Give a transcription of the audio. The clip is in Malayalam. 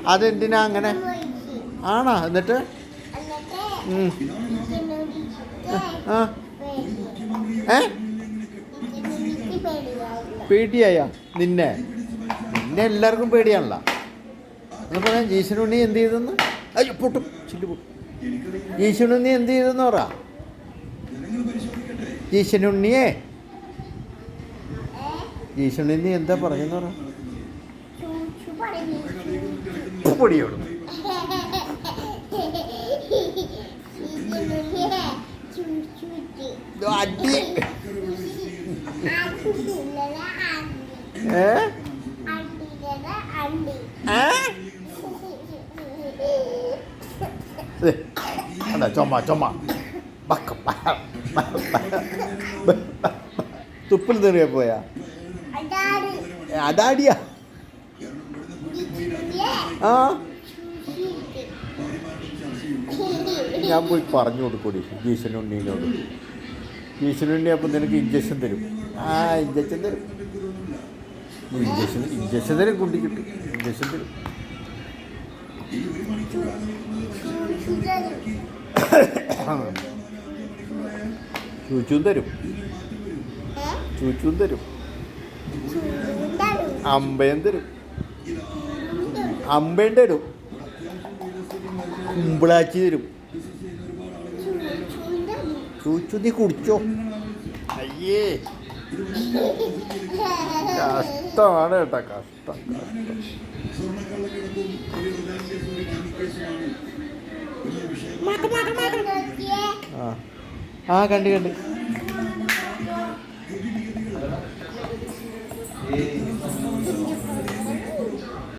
അതെന്തിനാ അങ്ങനെ? ആണോ? എന്നിട്ട് ആ പേടിയായ നിന്നെ എല്ലാവർക്കും പേടിയാണല്ലോ. എന്ന് പറയാൻ ജീശനുണ്ണി എന്ത് ചെയ്തെന്ന്? അയ്യോ പൊട്ടും, ചില്ല് പൊട്ടും. ജീശനുണ്ണി എന്ത് ചെയ്തെന്ന് പറ. ജീശനുണ്ണിയെ ജീശനുണ്ണി എന്താ പറഞ്ഞെന്ന് പറ. പൊടിയോട് അടി. ചുമ തുപ്പിൽ തെറിയ പോയാ അതാടിയാ. ആ ഞാൻ പോയി പറഞ്ഞു കൊടുക്കൂടി ജീശനുണ്ണിനോട്. ജീശനുണ്ണി അപ്പം നിനക്ക് ഇഞ്ചക്ഷൻ തരും. ഇഞ്ചക്ഷൻ തരും. ഇഞ്ചക്ഷൻ തരും. കുട്ടിക്കിട്ട് ഇഞ്ചക്ഷൻ തരും. ചൂച്ചും തരും. ചൂച്ചും തരും. അമ്പയും തരും. അമ്പയും തരും. കുമ്പിളാച്ചി തരും. ചൂച്ചു നീ കുടിച്ചോ. അയ്യേ കഷ്ടമാണ് കേട്ടോ, കഷ്ടം. ആ കണ്ട്